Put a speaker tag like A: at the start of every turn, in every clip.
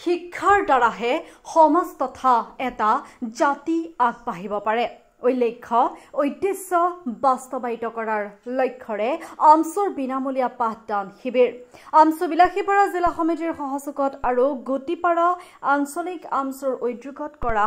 A: শিক্ষাৰ দ্বাৰাহে সমাজ তথা এটা জাতি আগবাঢ়িব পাৰে। উল্লেখ্য উদ্দেশ্য বাস্তৱায়িত কৰাৰ লক্ষ্যৰে আমচুৰ বিনামূলীয়া পাঠদান শিবিৰ আমচু বিলাসীপাৰা জিলা সমিতিৰ সহযোগত আৰু গুটিপাৰা আঞ্চলিক আমচুৰ উদ্যোগত কৰা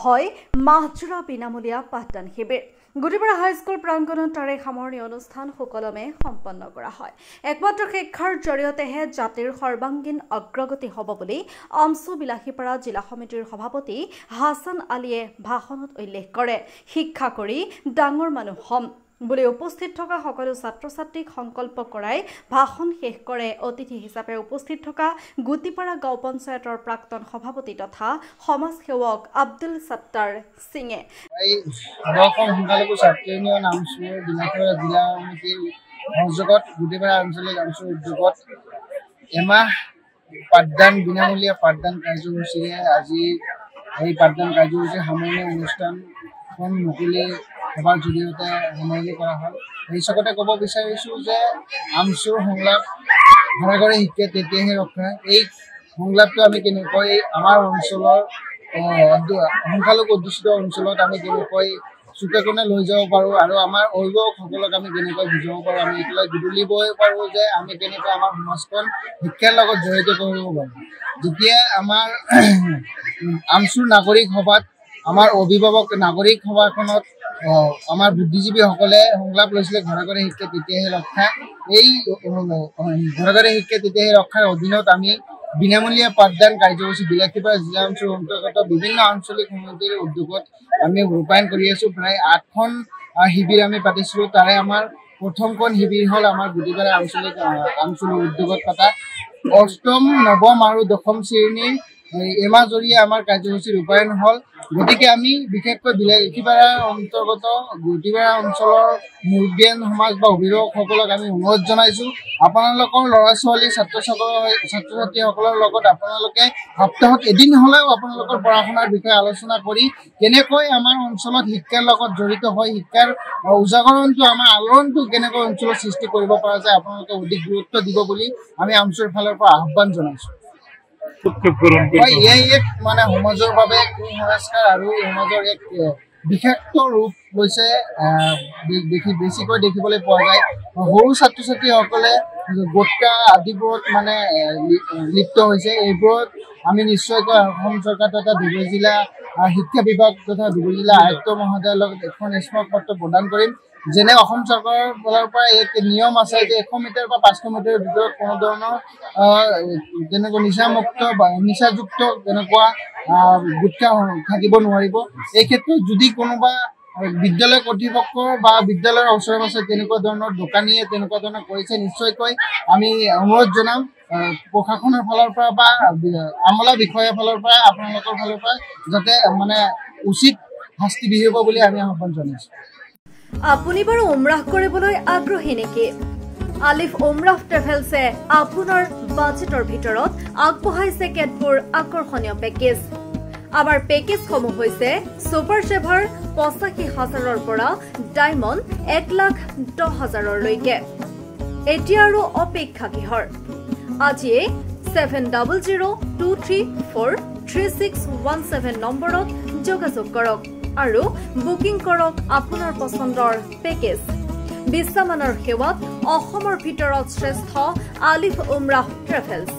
A: হয় মাহজোৰা বিনামূলীয়া পাঠদান শিবিৰ। গুটিপাৰা হাইস্কুল প্ৰাংগণত তাৰে সামৰণি অনুষ্ঠান সুকলমে সম্পন্ন কৰা হয়। একমাত্ৰ শিক্ষাৰ জৰিয়তেহে জাতিৰ সৰ্বাংগীন অগ্ৰগতি হ'ব বুলি আমচু বিলাসীপাৰা জিলা সমিতিৰ সভাপতি হাছান আলীয়ে ভাষণত উল্লেখ কৰে। শিক্ষা কৰি ডাঙৰ মানুহ হ'ম বুলি উপস্থিত থকা সকলো ছাত্ৰ ছাত্ৰীক সংকল্প কৰাই ভাষণ শেষ কৰে। অতিথি হিচাপে উপস্থিত থকা গুটিপাৰা গাঁও পঞ্চায়তৰ প্ৰাক্তন সভাপতি তথা সমাজ সেৱক আব্দুল সত্তাৰ সিঙে
B: গুটিপাৰা আঞ্চলিক আমচুৰ উদ্যোগত এমাহ পাঠদান বিনামূলীয়া পাঠদান কাৰ্যসূচীৰে আজি এই পাঠদান কাৰ্যসূচীৰ সামৰণি অনুষ্ঠানখন মুকলি সভাৰ জৰিয়তে সামৰণি কৰা হ'ল। এই চকতে ক'ব বিচাৰিছোঁ যে আমচুৰ সংলাপ ঘৰে ঘৰে শিকে তেতিয়াহে ৰক্ষা। এই সংলাপটো আমি কেনেকৈ আমাৰ অঞ্চলৰ সংখ্যালঘু অধ্যুষিত অঞ্চলত আমি কেনেকৈ চুকে কোণে লৈ যাব পাৰোঁ আৰু আমাৰ অভিভাৱকসকলক আমি কেনেকৈ বুজাব পাৰোঁ, আমি এইবিলাক গুদুলিব পাৰোঁ যে আমি কেনেকৈ আমাৰ সমাজখন শিক্ষাৰ লগত জড়িত কৰিব পাৰোঁ। যেতিয়া আমাৰ আমচুৰ নাগৰিক সভাত আমাৰ অভিভাৱক নাগৰিক সভাখনত আমাৰ বুদ্ধিজীৱীসকলে সংলাপ লৈছিলে ঘৰে ঘৰে শিক্ষা তেতিয়াহে ৰক্ষা। এই ঘৰে ঘৰে শিক্ষা তেতিয়াহে ৰক্ষাৰ অধীনত আমি বিনামূলীয়া পাঠদান কাৰ্যসূচী বিলাসীপাৰা জিলা অঞ্চলৰ অন্তৰ্গত বিভিন্ন আঞ্চলিক সমিতিৰ উদ্যোগত আমি ৰূপায়ণ কৰি আছোঁ। প্ৰায় 8খন শিবিৰ আমি পাতিছিলোঁ। তাৰে আমাৰ প্ৰথমখন শিবিৰ হ'ল আমাৰ গুটিপাৰা আঞ্চলিক উদ্যোগত পতা 8ম, 9ম আৰু 10ম শ্ৰেণীৰ এমাহজৰীয়া আমাৰ কাৰ্যসূচী ৰূপায়ণ হ'ল। গতিকে আমি বিশেষকৈ বিলাসীপাৰা অন্তৰ্গত গুটিপাৰা অঞ্চলৰ মুৰব্বীয়ান সমাজ বা অভিভাৱকসকলক আমি অনুৰোধ জনাইছোঁ, আপোনালোকৰ ল'ৰা ছোৱালী ছাত্ৰ ছাত্ৰীসকলৰ লগত আপোনালোকে সপ্তাহত এদিন হ'লেও আপোনালোকৰ পঢ়া শুনাৰ বিষয়ে আলোচনা কৰি কেনেকৈ আমাৰ অঞ্চলত শিক্ষাৰ লগত জড়িত হৈ শিক্ষাৰ উজাগৰণটো আমাৰ আলোড়নটো কেনেকৈ অঞ্চলত সৃষ্টি কৰিব পৰা যায় আপোনালোকে অধিক গুৰুত্ব দিব বুলি আমি আমচুৰ ফালৰ পৰা আহ্বান জনাইছোঁ। এয়াই এক সমাজৰ বাবে কুসংস্কাৰ আৰু সমাজৰ এক বিষাক্ত ৰূপ লৈছে বেছিকৈ দেখিবলৈ পোৱা যায়। সৰু ছাত্ৰ ছাত্ৰীসকলে গুটকা আদিবোৰত লিপ্ত হৈছে। এইবোৰত আমি নিশ্চয়কৈ অসম চৰকাৰ তথা ধুবুৰী জিলা শিক্ষা বিভাগ তথা ধুবুৰী জিলা আয়ুক্ত মহোদয়ৰ লগত এখন স্মাৰক পত্ৰ প্ৰদান কৰিম। যেনে অসম চৰকাৰৰ ফালৰ পৰা এক নিয়ম আছে যে 100 মিটাৰ বা 500 মিটাৰৰ ভিতৰত কোনো ধৰণৰ তেনেকুৱা নিচামুক্ত বা নিচাযুক্ত তেনেকুৱা গুটখা থাকিব নোৱাৰিব। এই ক্ষেত্ৰত যদি কোনোবা বিদ্যালয় কৰ্তৃপক্ষ বা বিদ্যালয়ৰ ওচৰে পাছৰে তেনেকুৱা ধৰণৰ দোকানীয়ে তেনেকুৱা ধৰণৰ কৰিছে, নিশ্চয়কৈ আমি অনুৰোধ জনাম প্ৰশাসনৰ ফালৰ পৰা বা আমোলা বিষয়াৰ ফালৰ পৰা আপোনালোকৰ ফালৰ পৰা যাতে উচিত শাস্তি বিহিব বুলি আমি আহ্বান জনাইছোঁ।
A: আপুনি বাৰু উমৰাহ কৰিবলৈ আগ্ৰহী নেকি? আলিফ উমৰাহ ট্ৰেভেলছে আপোনাৰ বাজেটৰ ভিতৰত আগবঢ়াইছে কেতবোৰ আকৰ্ষণীয় পেকেজ। আমাৰ পেকেজসমূহ হৈছে ছুপাৰ চেভাৰ 85,000ৰ পৰা ডায়মণ্ড 1,10,000লৈকে। এতিয়া আৰু অপেক্ষা কিহৰ? আজিয়ে 7002343617 নম্বৰত যোগাযোগ কৰক আৰু বুকিং কৰক আপোনাৰ পচন্দৰ পেকেজ। বিশ্বমানৰ সেৱাত অসমৰ ভিতৰত শ্ৰেষ্ঠ আলিফ উমৰাহ ট্ৰেভেলছ।